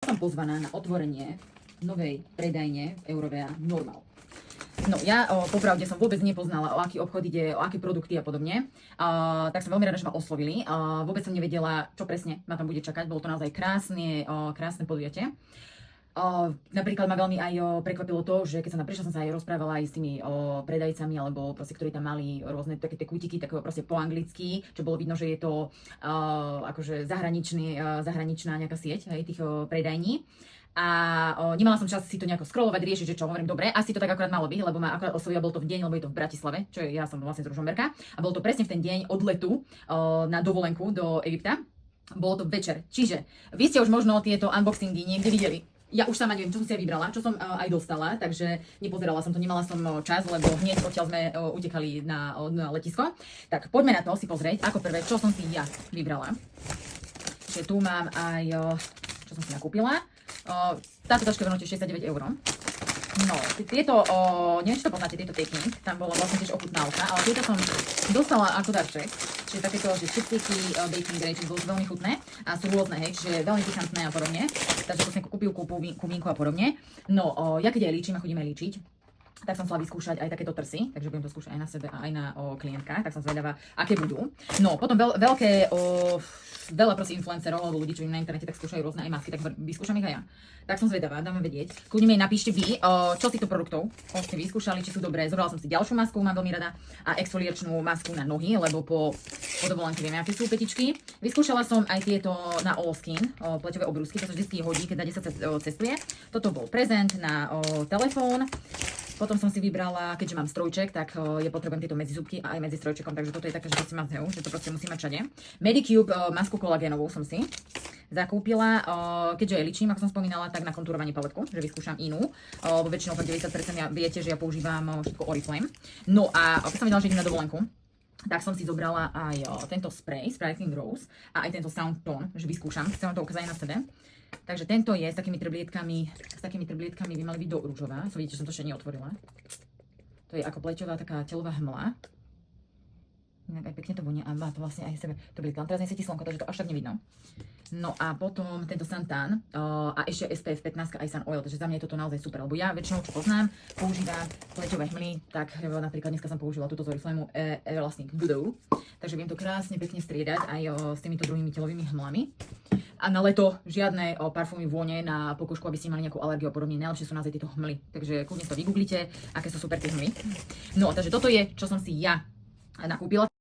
Som pozvaná na otvorenie novej predajne Eurovea Normal. No ja popravde som vôbec nepoznala, o aký obchod ide, o aké produkty a podobne. Tak som veľmi rada, že ma oslovili. Vôbec som nevedela, čo presne ma tam bude čakať. Bolo to naozaj krásne podujatie. Napríklad ma veľmi aj prekvapilo to, že keď som tam prišla, som sa aj rozprávala aj s tými predajcami, alebo proste, ktorí tam mali rôzne také tie kútiky, tak proste po anglicky, čo bolo vidno, že je to akože zahraničná nejaká sieť, hej, tých predajní. A nemala som čas si to nejako scrollovať, riešiť, že čo hovorím, dobre, asi to tak akurát malo byť, lebo ma akurát oslovila, bol to v deň, lebo je to v Bratislave, čo je, ja som vlastne z Ružomberka, a bolo to presne v ten deň odletu na dovolenku do Egypta. Bolo to večer. Čiže vy ste už možno tieto unboxingy niekde videli. Ja už sama neviem, čo som si aj vybrala, čo som aj dostala, takže nepozerala som to, nemala som čas, lebo hneď odtiaľ sme utekali na letisko. Tak poďme na to si pozrieť, ako prvé, čo som si ja vybrala. Čiže tu mám aj, čo som si nakúpila. Táto taška venotí 69 €. No, tieto, neviem, či to poznáte, tieto Technic, tam bola vlastne tiež ochutnávka, ale tieto som dostala ako darček. Čiže takéto, že chipsticky, baking tray, čiže bolo veľmi chutné a sú rôzne, hej, čiže veľmi pikantné a podobne. Takže to som kúpil kumínku a podobne. No, ja keď aj líčim a chodíme líčiť, tak som chcela vyskúšať aj takéto trsy, takže budem to skúšať aj na sebe a aj na klientkách, tak som zvedavá, aké budú. No, potom veľa proste influencerov alebo ľudí, čo im na internete tak skúšajú rôzne aj masky, tak vyskúšam ich aj ja. Tak som zvedavá, dám vám vedieť. Kľudne mi napíšte vy, čo z týchto produktov ste vyskúšali, či sú dobré. Zobrala som si ďalšiu masku, mám veľmi rada, a exfoliačnú masku na nohy, lebo po dovolenke vieme, aké sú petičky. Vyskúšala som aj tieto na All Skin, pleťové obrúsky, to sa vždy hodí, keď sa cestuje. Toto bol prezent na telefón. Potom som si vybrala, keďže mám strojček, tak potrebujem tieto medzizúbky a aj medzi strojčekom, takže toto je také, že si mám že to proste musí mať všade. Medicube masku kolagénovú som si zakúpila, keďže aj ličím, ako som spomínala, tak na kontúrovanie paletku, že vyskúšam inú. Vo väčšinou 90% viete, že ja používam všetko Oriflame. No a keď som videla, že idem na dovolenku, tak som si zobrala aj tento spray, Sparkling Rose, a aj tento Sound Tone, že vyskúšam, chcem vám to ukázať na sebe. Takže tento je s takými trbliedkami by mali byť do rúžová. So vidíte, že som to ešte neotvorila. To je ako pleťová taká telová hmla. Inak aj pekne to vonia a má to vlastne aj sebe trbliedka. Teraz nesvieti slnko, takže to až tak nevidno. No a potom tento Santan a ešte SPF 15 aj Sun Oil, takže za mňa je toto naozaj super, lebo ja väčšinou, čo poznám, používam pleťové hmly, tak napríklad dneska som použila túto z Oriflameu Everlasting Glow, takže viem to krásne pekne striedať aj s týmito druhými telovými hmlami. A na leto žiadne parfúmy, vône na pokožku, aby ste mali nejakú alergiu a podobne. Najlepšie sú naozaj tieto hmly, takže kľudne to vygooglite, aké sú super tie hmly. No, takže toto je, čo som si ja nakúpila.